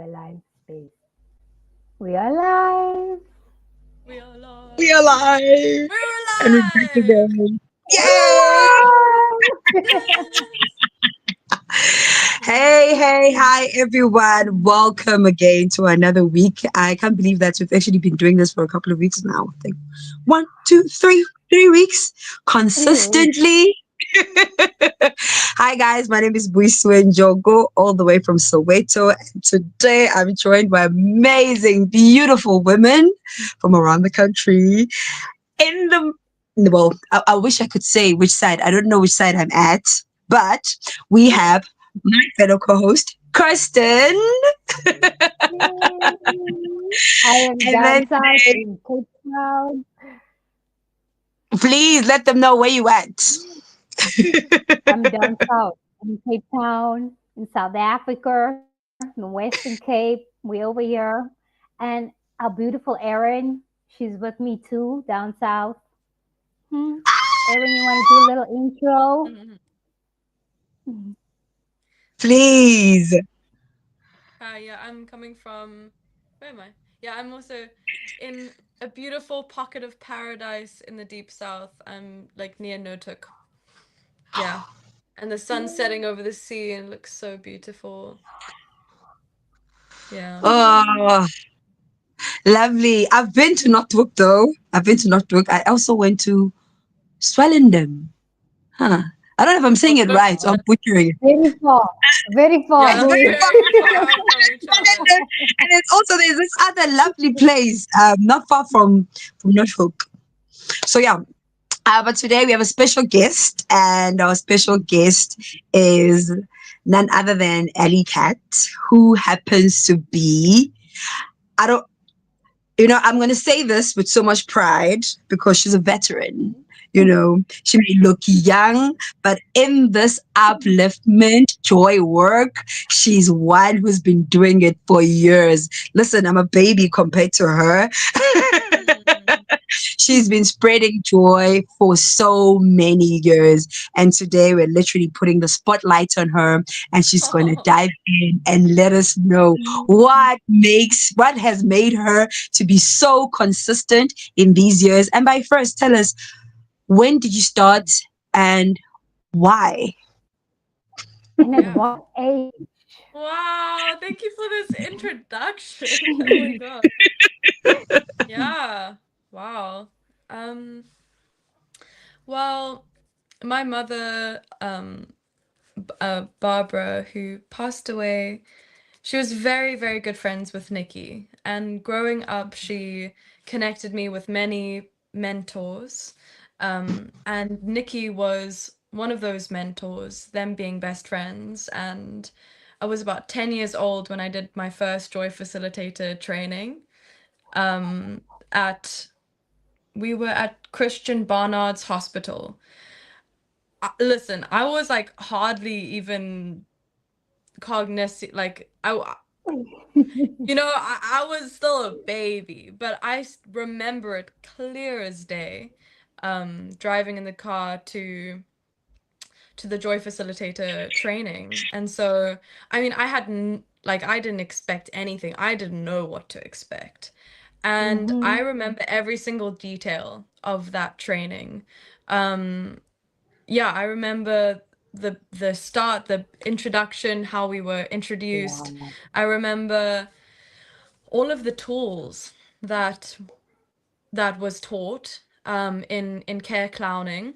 the live space. We are live. We are live. We are live We're and we're back alive. again. We're Yay! alive. Yes. Hey, hi everyone. Welcome again to another week. I can't believe that we've actually been doing this for a couple of weeks now. I think 3 weeks 3 weeks. consistently. Hi guys, my name is Buisuen Jogo, all the way from Soweto. And today I'm joined by amazing, beautiful women from around the country. In the well, I wish I could say which side. I don't know which side I'm at, but we have my fellow co-host Kirsten, Yay. I am and then down south today, in Cape Town. please let them know where you at. I'm down south in Cape Town in South Africa, in Western Cape. We over here. And our beautiful Aeryn, she's with me too, down south. Hmm. Aeryn, you want to do a little intro? Mhm. Mhm. Please. Hi, yeah, I'm coming from. Where am I? Yeah, I'm also in a beautiful pocket of paradise in the deep south. I'm like near Notuk. Yeah. And the sun's setting over the sea and it looks so beautiful. Yeah. Oh, lovely. I've been to Northwood though. I've been to Northwood. I also went to Swellendam. Huh. I don't know if I'm saying What's it the right, so I'm butchering it. Very far, Yeah, It's very boy. far. very far from each other. And it's also there's this other lovely place, not far from Norfolk. So yeah, but today we have a special guest, and our special guest is none other than Ellie Cat, who happens to be I don't I'm going to say this with so much pride because she's a veteran. She may look young, but in this upliftment, joy work, she's one who's been doing it for years. Listen, I'm a baby compared to her. Mm. She's been spreading joy for so many years. And today we're literally putting the spotlight on her, and she's going to Oh. dive in and let us know what has made her to be so consistent in these years. And by first, tell us, when did you start and why? And at Yeah. what age? Wow, thank you for this introduction. Oh my God. Yeah. Wow. Um, well, my mother, Barbara, who passed away, she was very, very good friends with Nikki. And growing up, she connected me with many mentors. And Nikki was one of those mentors, them being best friends. And I was about 10 years old when I did my first Joy Facilitator training. Um, at we were at Christian Barnard's hospital. Listen, I was like hardly even cognizant, like I was still a baby, but remember it clear as day, driving in the car to the Joy Facilitator training. And so, I mean, I didn't expect anything. I didn't know what to expect. And I Mm-hmm. remember every single detail of that training. Um, yeah, I remember the start, the introduction, how we were introduced. Wow. I remember all of the tools that was taught in care clowning.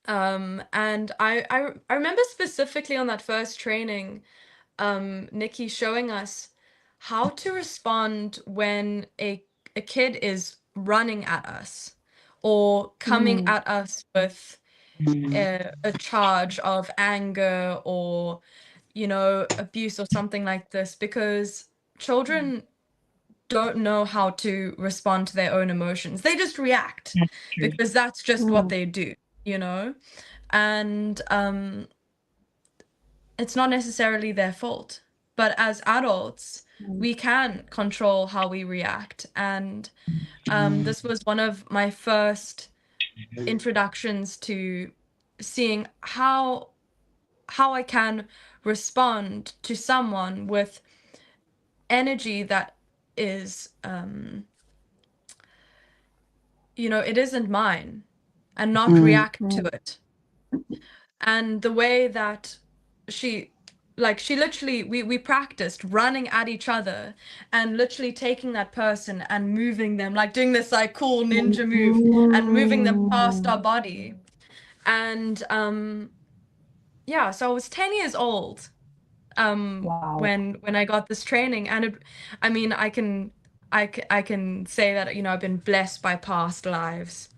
And I remember specifically on that first training, Nikki showing us how to respond when a kid is running at us or coming Mm. at us with a charge of anger or abuse or something like this, because children don't know how to respond to their own emotions. They just react That's true. because that's just what Mm. they do, you know? And it's not necessarily their fault. But as adults, Mm. we can control how we react. And this was one of my first introductions to seeing how I can respond to someone with energy that is, it isn't mine, and not Mm. react to it. And the way that she she literally, we practiced running at each other and literally taking that person and moving them, like doing this like cool ninja move and moving them past our body. And yeah, so I was 10 years old Wow. when I got this training. And I mean, I can say that, I've been blessed by past lives,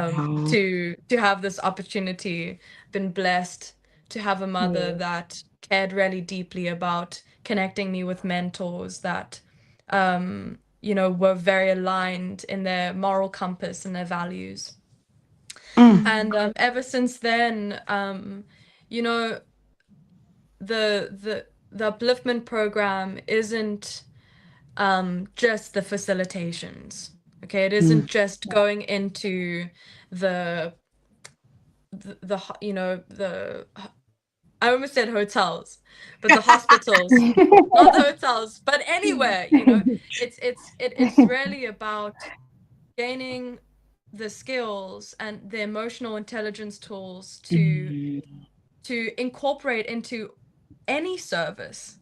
Wow. to have this opportunity, been blessed to have a mother Yeah. that cared really deeply about connecting me with mentors that were very aligned in their moral compass and their values. Mm. And ever since then, you know, the upliftment program isn't just the facilitations. Okay, it isn't Mm. just going into the the I almost said hotels, but the hospitals, not the hotels, but anywhere. It's really about gaining the skills and the emotional intelligence tools Mm. to incorporate into any service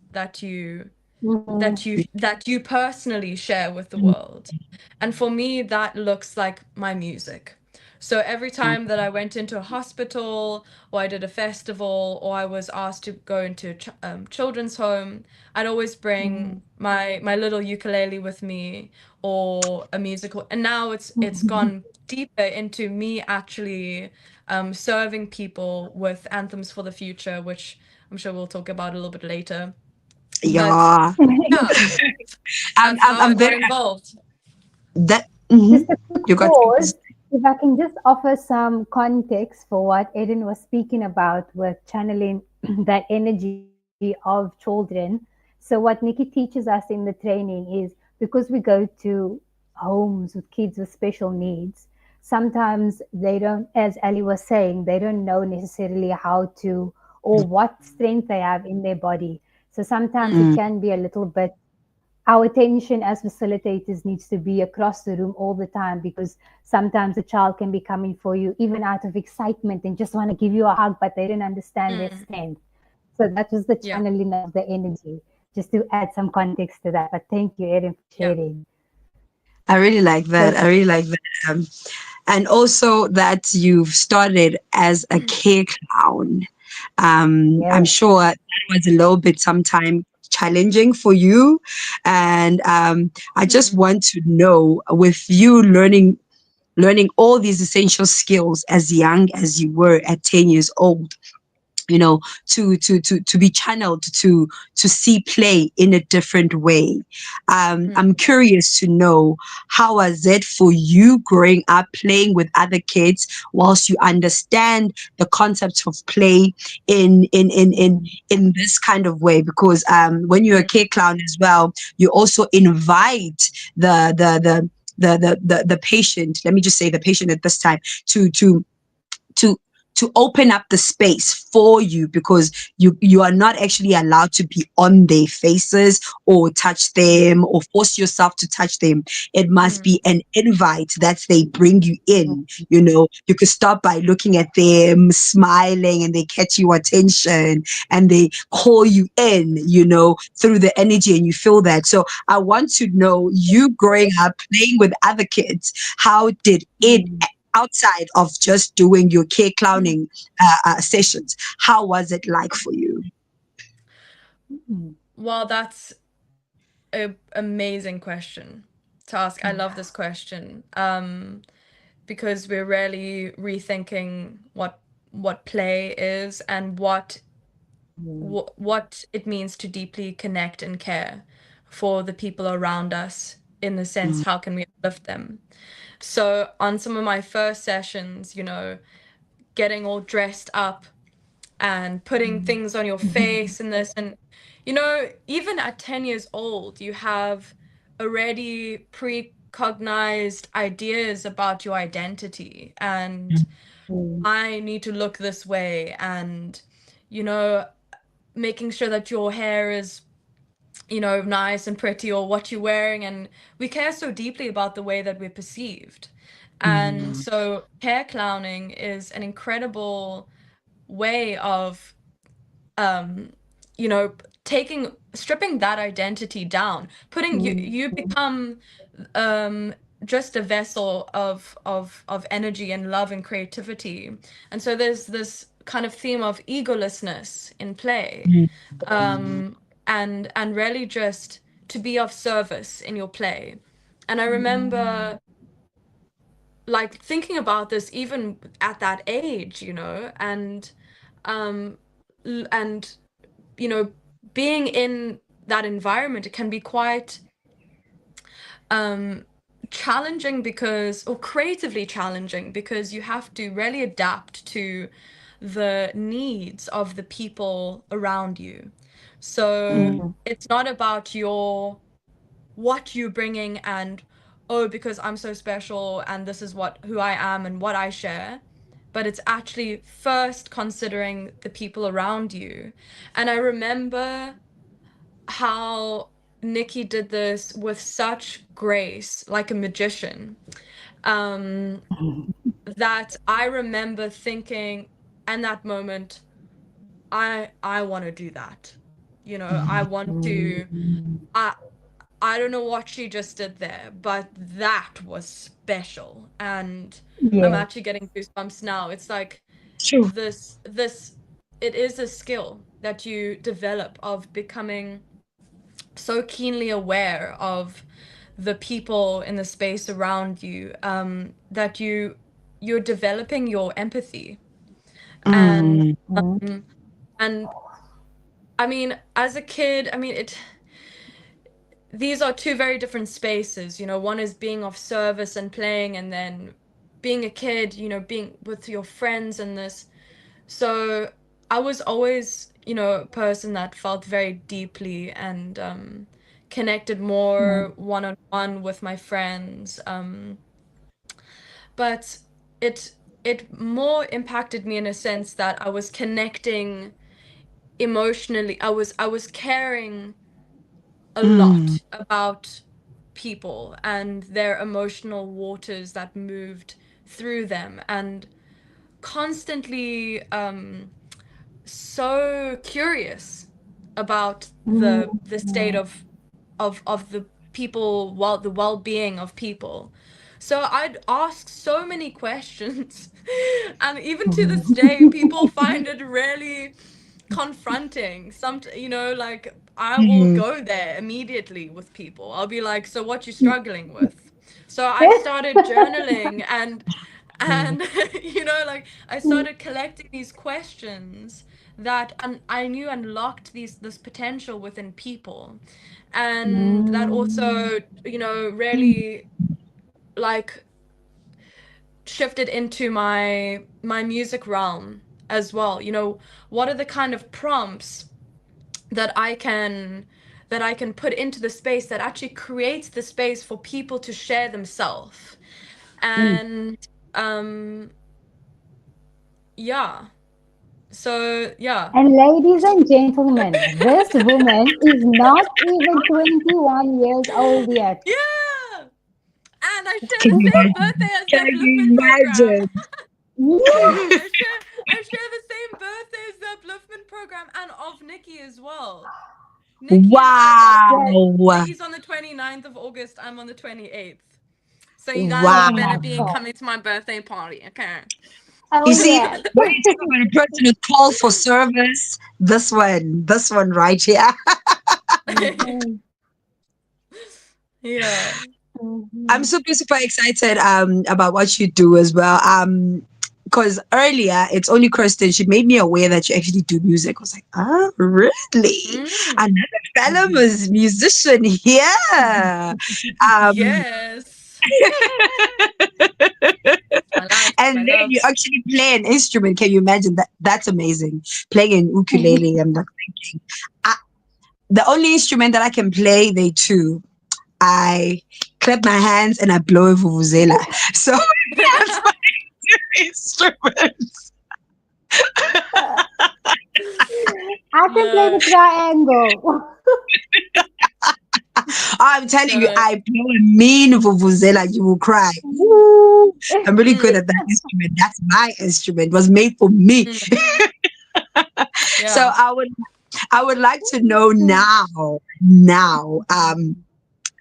Mhm. that you personally share with the world. And for me, that looks like my music. So every time that I went into a hospital, or I did a festival, or I was asked to go into a children's home, I'd always bring Mhm. my little ukulele with me, or a musical. And now it's gone deeper into me actually serving people with Anthems for the Future, which I'm sure we'll talk about a little bit later. But Yeah. yeah, that's how I I'm got very involved. that. Just Mhm. a quick You got pause. If I can just offer some context for what Aiden was speaking about with channeling that energy of children. So, what Nikki teaches us in the training is because we go to homes with kids with special needs, sometimes they don't, as Ali was saying, they don't know necessarily how to or what strength they have in their body. So, sometimes it Mm. can be a little bit our attention as facilitators needs to be across the room all the time because sometimes a child can be coming for you even out of excitement and just want to give you a hug, but they don't understand their Mm, strength. So that was the yeah, channeling of the energy, just to add some context to that. But thank you, Erin, for yeah. sharing. I really like that. I Perfect. really like that. And also that you've started as a care clown. I'm Yes. sure that was a little bit sometime challenging for you. And I just Mm, want to know, with you learning all these essential skills as young as you were at 10 years old, to be channeled to see play in a different way. mm, I'm curious to know, how was it for you growing up playing with other kids whilst you understand the concepts of play in this kind of way, because when you're a mm, kid clown as well, you also invite the patient, let me just say the patient at this time, to to open up the space for you, because you are not actually allowed to be on their faces or touch them or force yourself to touch them. It must mm, be an invite that they bring you in. You could start by looking at them, smiling, and they catch your attention and they call you in, through the energy, and you feel that. So I want to know, you growing up playing with other kids, how did it, Mm. outside of just doing your care mm. clowning sessions, how was it like for you? Mm. Well, that's a amazing question to ask. I love this question. Because we're really rethinking what play is, and what it means to deeply connect and care for the people around us, in the sense, Mm. how can we uplift them? So on some of my first sessions, getting all dressed up and putting things on your face and this, and even at 10 years old, you have already precognized ideas about your identity, and Mm. I need to look this way, and you know making sure that your hair is nice and pretty, or what you're wearing, and we care so deeply about the way that we're perceived. And Mm. so hair clowning is an incredible way of um you know stripping that identity down, putting you become um just a vessel of energy and love and creativity. And so there's this kind of theme of egolessness in play, Mm. and really just to be of service in your play. And I remember like thinking about this even at that age, um and you know being in that environment, it can be quite um challenging, because or creatively challenging, because you have to really adapt to the needs of the people around you. So Mm. it's not about what you're bringing, and oh, because I'm so special and this is who I am and what I share, but it's actually first considering the people around you. And I remember how Nikki did this with such grace, like a magician, um, that I remember thinking in that moment, I want to do that. I want to. I I don't know what she just did there, but that was special. And I'm Yes. actually getting goosebumps now. It's like Sure. this it is a skill that you develop of becoming so keenly aware of the people in the space around you, that you're developing your empathy. And Mm. um, and I mean, as a kid, I mean, these are two very different spaces. One is being of service and playing, and then being a kid, being with your friends and this. So I was always, a person that felt very deeply and connected more one-on-one with my friends. But it it more impacted me in a sense that I was connecting emotionally. I was caring a Mm. lot about people and their emotional waters that moved through them, and constantly so curious about the state of the people, the well-being of people. So I'd ask so many questions, and even to this day people find it really confronting. Like I will Mm. go there immediately with people. I'll be like, so what you struggling with? So I started journaling, and like I started collecting these questions that I knew unlocked this potential within people, and that also really like shifted into my music realm as well. What are the kind of prompts that I can put into the space that actually creates the space for people to share themselves. And um yeah. So yeah. And ladies and gentlemen, this woman is not even 21 years old yet. Yeah. And I share Can the you same imagine? birthday as the Can upliftment you program. imagine? Yeah. I share the same birthday as the upliftment program, and of Nikki as well. Nikki and I, like, Yes. Wow. Nikki's on the 29th of August, I'm on the 28th. So you guys Oh Wow. my better be God. coming to my birthday party, okay? Oh You see, yes. when you talk about a person who calls for service, this one right here. Mhm. Yeah. I'm Mhm. super, super excited about what you do as well. Because earlier it's only Kristen. She made me aware that you actually do music. I was like, oh, really? Mm, Another fellow musician here. Um, yes. My life, and my then you loves. actually play an instrument. Can you imagine that? That's amazing. Playing an ukulele. I'm not thinking. I, the only instrument that I can play, they too. I clap my hands and I blow a vuvuzela. So that's my instruments. I can play Yeah. the triangle. I'm telling you, So I play a mean vuvuzela, you will cry. Ooh, I'm really good mm, at that instrument. That's my instrument. It was made for me. mm, So yeah. I would like to know now,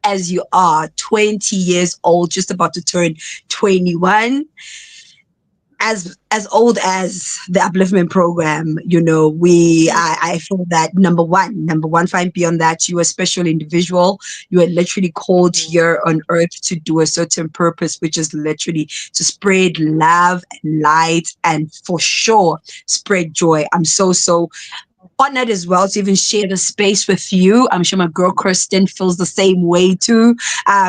as you are 20 years old, just about to turn 21, as old as the upliftment program, Mm, I feel that number one, find beyond that, you are a special individual. You are literally called here on earth to do a certain purpose, which is literally to spread love and light, and for sure spread joy. I'm so honored as well to even share the space with you. I'm sure my girl Kristen feels the same way too,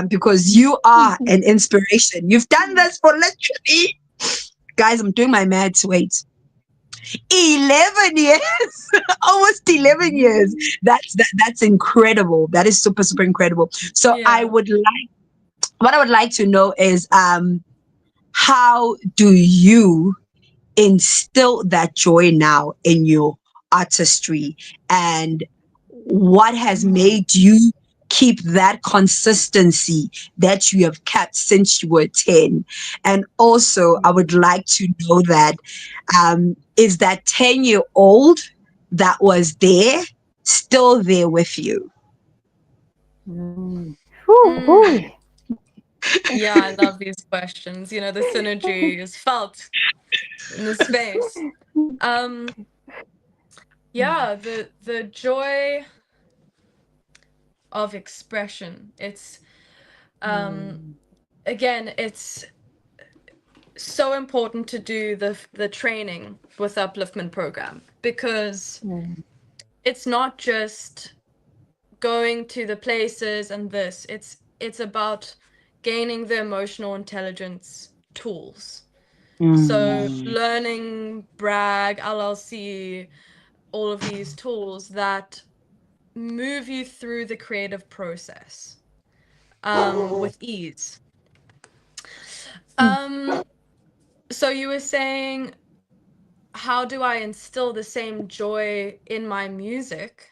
because you are an inspiration. You've done this for literally, guys, I'm doing my maths. Wait, 11 years, almost 11 years. That's incredible. That is super, super incredible. So yeah. what I would like to know is, how do you instill that joy now in your artistry, and what has made you keep that consistency that you have kept since you were 10? And also, I would like to know that, is that 10-year-old that was there still there with you? Mm, Whew. yeah, I love these questions. The synergy is felt in the space. Um, yeah, the joy of expression. It's um again, it's so important to do the training with the upliftment program, because it's not just going to the places and this. It's about gaining the emotional intelligence tools. So Mm. learning brag, LLC, all of these tools that move you through the creative process with ease. Um, so you were saying, how do I instill the same joy in my music?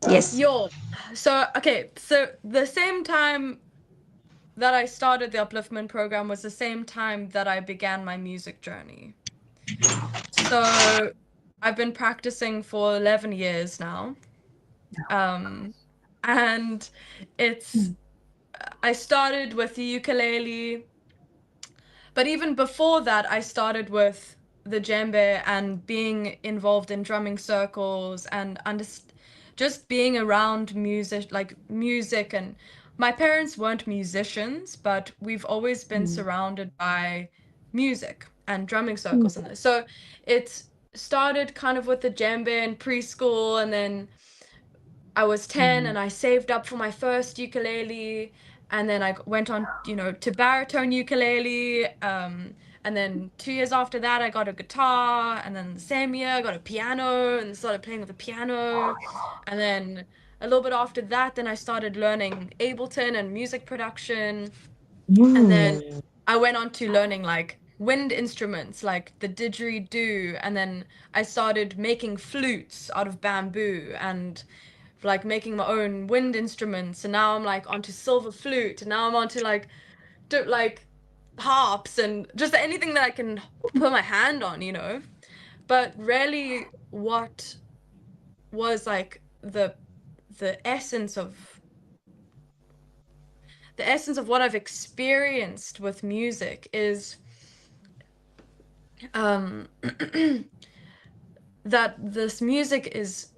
Yes. Yo, so okay, so the same time that I started the upliftment program was the same time that I began my music journey. So I've been practicing for 11 years now. Um, and it's I started with the ukulele, but even before that, I started with the djembe and being involved in drumming circles and just being around music, like music. And my parents weren't musicians, but we've always been surrounded by music and drumming circles and this. So it started kind of with the djembe in preschool, and then I was 10 and I saved up for my first ukulele, and then I went on, to baritone ukulele. And then 2 years after that, I got a guitar, and then the same year I got a piano and started playing with the piano. And then a little bit after that, then I started learning Ableton and music production. And then Ooh. I went on to learning like wind instruments like the didgeridoo, and then I started making flutes out of bamboo and like making my own wind instruments. And now I'm like onto silver flute, and now I'm onto like like harps and just anything that I can put my hand on. But really, what was like the essence of what I've experienced with music is um that this music is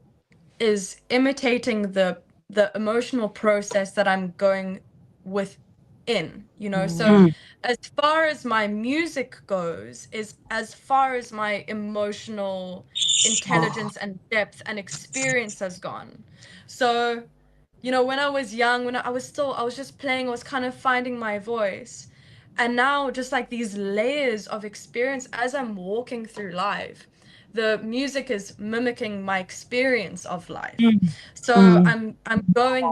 imitating the emotional process that I'm going within. So Mm. as far as my music goes is as far as my emotional Oh. intelligence and depth and experience has gone. So when I was young, when I was just playing, I was kind of finding my voice. And now just like these layers of experience as I'm walking through life, the music is mimicking my experience of life. Mm. So Mm. I'm going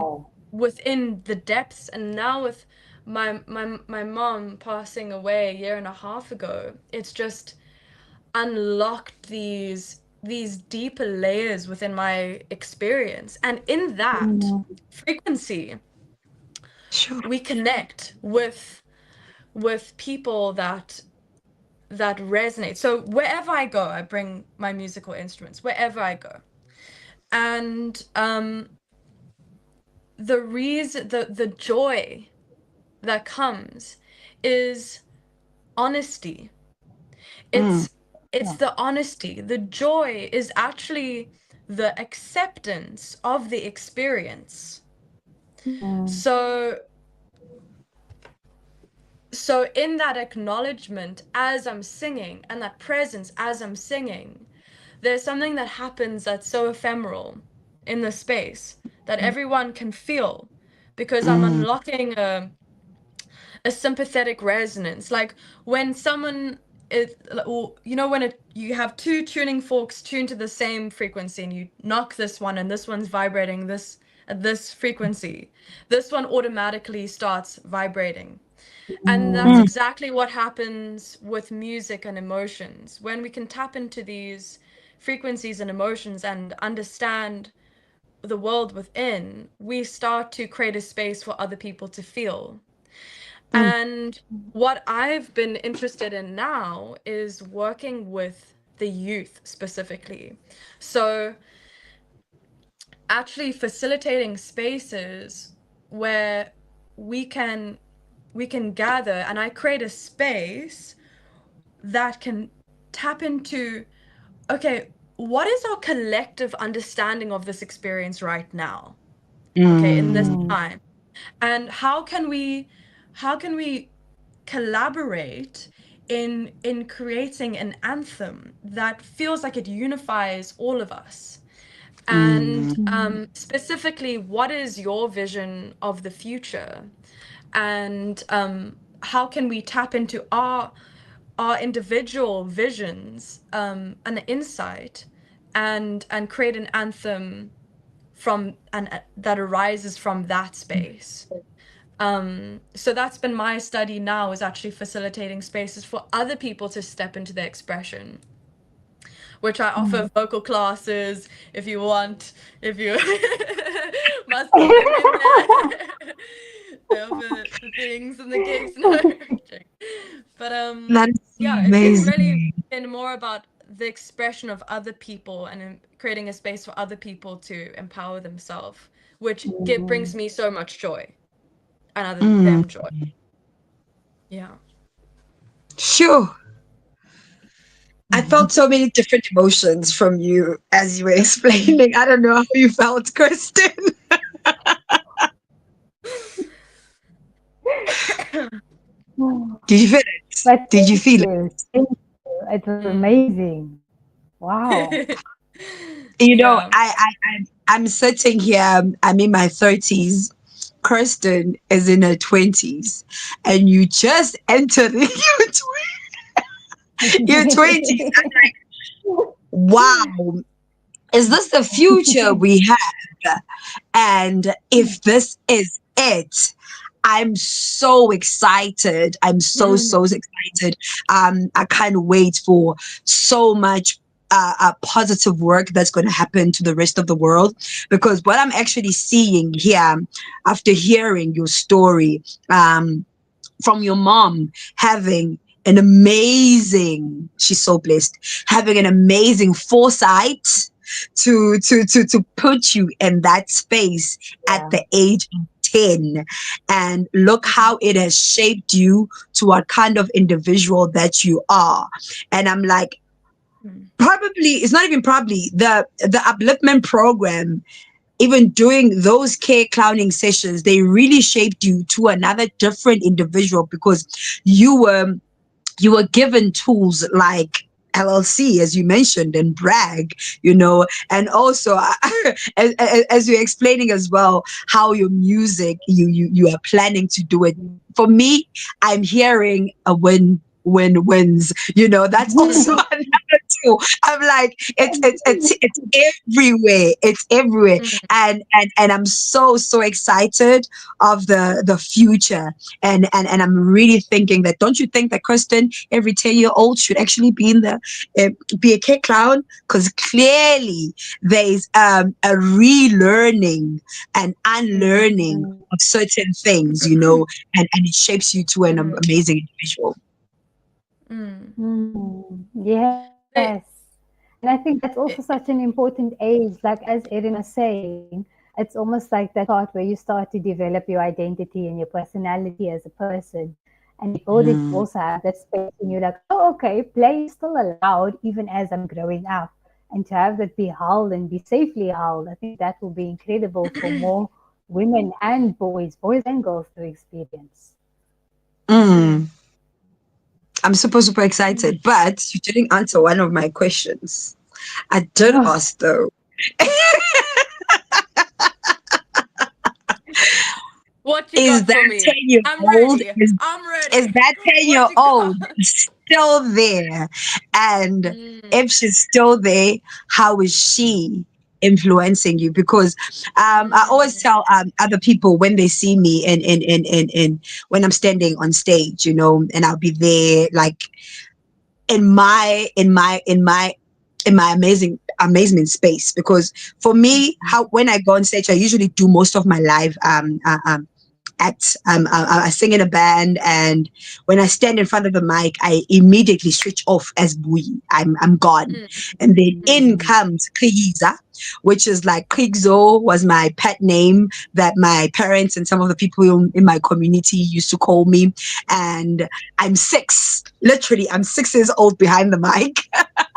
within the depths. And now with my mom passing away a year and a half ago, it's just unlocked these these deeper layers within my experience, and in that frequency Sure. we connect with people that resonate. So wherever I go, I bring my musical instruments wherever I go. And the joy that comes is honesty. It's the honesty. The joy is actually the acceptance of the experience. So in that acknowledgement as I'm singing, and that presence as I'm singing, there's something that happens that's so ephemeral in the space that everyone can feel, because I'm unlocking a sympathetic resonance. Like when someone is, you know, when you have two tuning forks tuned to the same frequency, and you knock this one and this one's vibrating this at this frequency, this one automatically starts vibrating. And that's exactly what happens with music and emotions. When we can tap into these frequencies and emotions and understand the world within, we start to create a space for other people to feel. And what I've been interested in now is working with the youth specifically. So actually facilitating spaces where we can gather, and I create a space that can tap into, okay, what is our collective understanding of this experience right now? Okay, in this time. And how can we collaborate in creating an anthem that feels like it unifies all of us? And specifically, what is your vision of the future? And how can we tap into our individual visions and insight, and create an anthem from that arises from that space. So that's been my study now, is actually facilitating spaces for other people to step into their expression, which I offer vocal classes if you want, if you must put them in there. I offer the things and the gigs and everything. But That's yeah, it's really amazing. been more about the expression of other people, and creating a space for other people to empower themselves, which brings me so much joy, and other them joy. Yeah. Sure. I felt so many different emotions from you as you were explaining. I don't know how you felt, Kristen. Did you feel it? But Did you thank feel it? you. Thank you. It was amazing. Wow. You know, Yeah. I'm sitting here. I'm in my 30s. Kirsten is in her 20s, and you just entered your 20s. I'm like, wow, is this the future we have? And if this is it, I'm so excited. I'm so excited. I can't wait for so much positive work that's going to happen to the rest of the world, because what I'm actually seeing here after hearing your story, from your mom having an amazing, she's so blessed, having an amazing foresight to put you in that space at Yeah. the age of 10, and look how it has shaped you to what kind of individual that you are. And I'm like, probably, it's not even probably, the upliftment program, even doing those care clowning sessions, they really shaped you to another different individual, because you were given tools like LLC, as you mentioned, and brag, and also as you're explaining as well, how your music, you are planning to do it. For me, I'm hearing a win wins. That's also another true. I'm like, it's everywhere. It's everywhere. Mm, And I'm so excited of the future. And I'm really thinking that, don't you think that Kristen, every 10-year-old should actually be in the be a K clown? Because clearly there's a relearning and unlearning Mm, of certain things, and it shapes you to an mm, amazing individual. mm. yes. They, And I think that's also such it, an important age. Like as Erin was saying, it's almost like that part where you start to develop your identity and your personality as a person. And in order to Mm. also have that space and you're like, oh, okay, play is still allowed even as I'm growing up. And to have that be held and be safely held, I think that will be incredible for more women and boys and girls to experience. mm. Mm. I'm super Mm. excited, but you didn't answer one of my questions. I did ask though. What you Is got for that me? 10 year I'm old? ready. I'm Is ready. that 10 What year you old got? still there? And Mm, if she's still there, how is she influencing you? Because I always mm, tell other people when they see me in when I'm standing on stage, and I'll be there like in my amazing amazement space. Because for me, how when I go on stage, I usually do most of my live acts. I sing in a band, and when I stand in front of the mic, I immediately switch off as Bui. I'm gone, mm, and then in mm, comes Kriza, which is like Krigzo was my pet name that my parents and some of the people in my community used to call me. And I'm six, literally, I'm 6 years old behind the mic.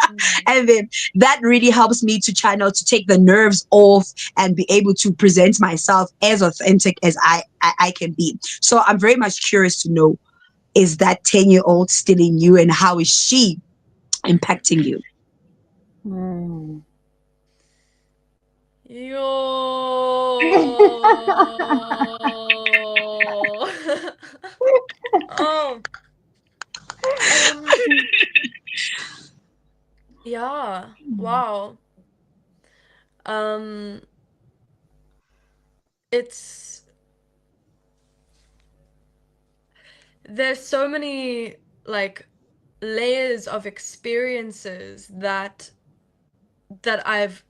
mm. And then that really helps me to channel, to take the nerves off and be able to present myself as authentic as I can be. So I'm very much curious to know, is that 10-year-old still in you, and how is she impacting you? Mm. Yo. Oh, um, yeah. Wow. Um, it's there's so many like layers of experiences that I've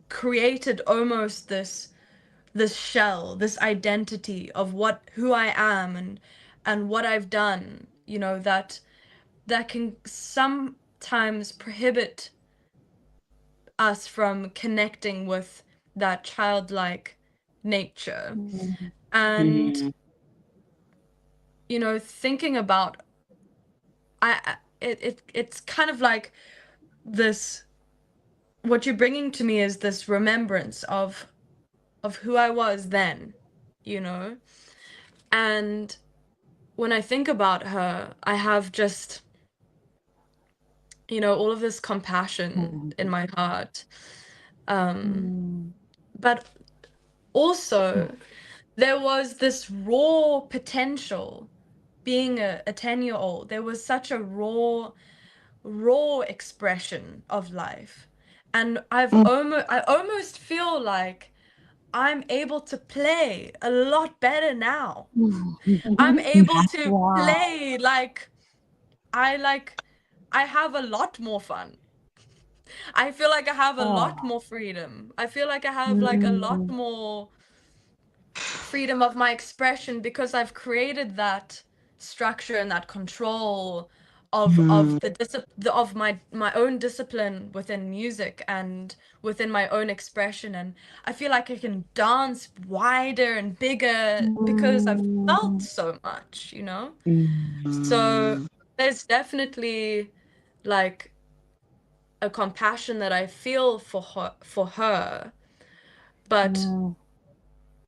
created almost this shell, this identity of who I am and what I've done, that can sometimes prohibit us from connecting with that childlike nature. Mm. And Mm, thinking about it's kind of like this what you're bringing to me is this remembrance of who I was then, you know? And when I think about her, I have just, all of this compassion in my heart. Um, Mm. but also, there was this raw potential being a 10-year-old. There was such a raw expression of life. And mm, I almost feel like I'm able to play a lot better now. I'm able to Wow. play I like I have a lot more fun. I feel like I have a lot Oh. more freedom. I feel like I have like a lot Mm. more freedom of my expression because I've created that structure and that control of mm, the of my own discipline within music and within my own expression. And I feel like I can dance wider and bigger because I've felt Mm. so much. So mm, there's definitely like a compassion that I feel for her, but Mm.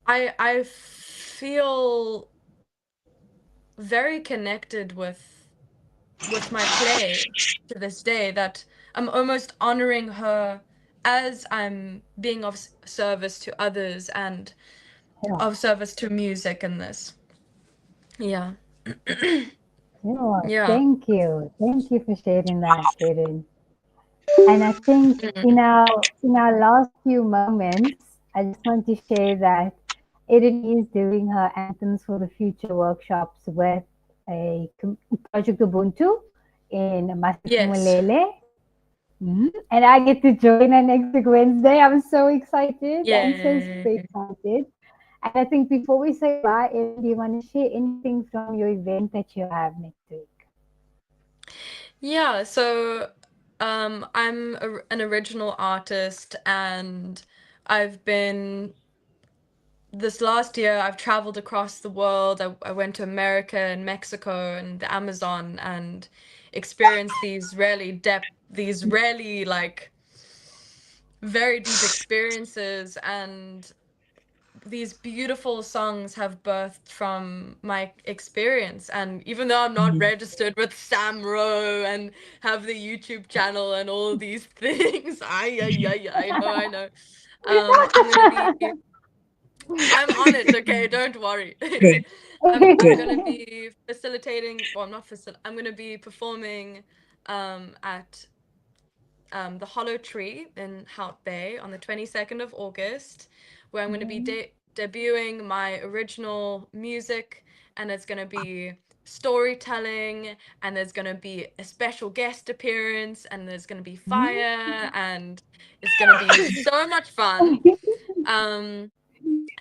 I feel very connected with my play to this day, that I'm almost honoring her as I'm being of service to others and Yeah. of service to music in this. Yeah. Yeah. Yeah. Thank you. Thank you for sharing that, Erin. And I think Mm. in our last few moments, I just want to share that Erin is doing her Anthems for the Future workshops with a Project Ubuntu in Yes. Masipumulele. And I get to join her next week Wednesday. I'm so excited. I'm so super Yeah. excited. And I think before we say bye, Erin, do you want to share anything from your event that you have next week? Yeah, so an original artist, and I've been this last year I've traveled across the world. I went to America and Mexico and the Amazon and experienced these really like very deep experiences, and these beautiful songs have birthed from my experience. And even though I'm not registered with Samro and have the YouTube channel and all of these things, I know. I'm gonna be I'm on it, okay? Don't worry. Good, I'm good. gonna be facilitating, well, I'm not I'm gonna be performing at the Hollow Tree in Hout Bay on the 22nd of August, where I'm going to be debuting my original music, and it's going to be storytelling, and there's going to be a special guest appearance, and there's going to be fire, and it's going to be so much fun. Um,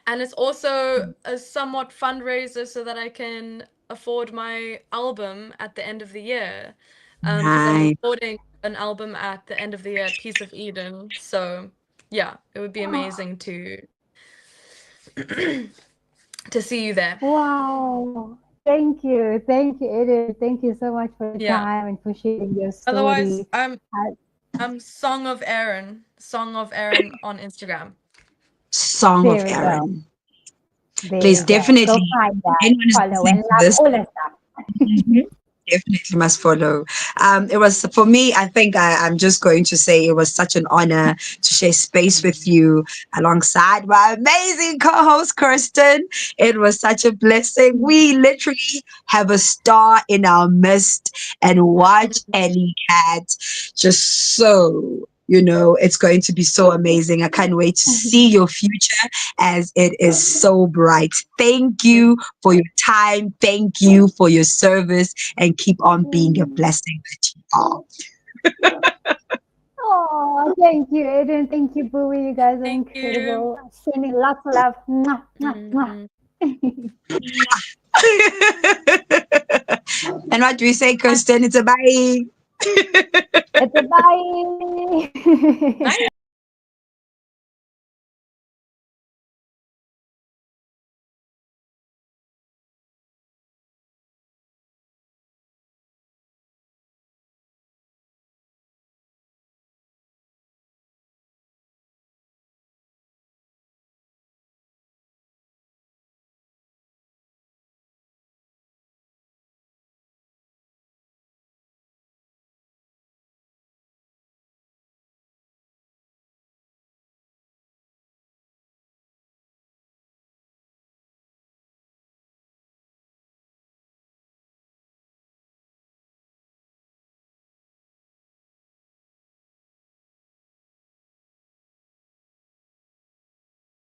and it's also a somewhat fundraiser so that I can afford my album at the end of the year. Because I'm Nice. recording an album at the end of the year at Piece of Eden. So yeah, it would be amazing to to see you there. Wow. Thank you, Eden. Thank you so much for your Yeah. time and for sharing your Otherwise, story. Uh, I'm Song of Aaron on Instagram. Song of there we go. Aaron. There Please we go. Go definitely, find if that, anyone is follow, listening and to love this, all the stuff. mhm, definitely must follow. It was for me. I think I'm just going to say it was such an honor to share space with you alongside my amazing co-host Kirsten. It was such a blessing. We literally have a star in our midst, and watch Ellie Cat just so. You know, it's going to be so amazing. I can't wait to see your future as it is so bright. Thank you for your time. Thank you for your service and keep on being a blessing that you are. Oh, thank you, Eden. Thank you, Bowie. You guys are Thank you. incredible. Sending lots of love. Mwah, mwah, mwah. Mhm. And what do we say, Kirsten? It's a bye. It's a bye. Bye.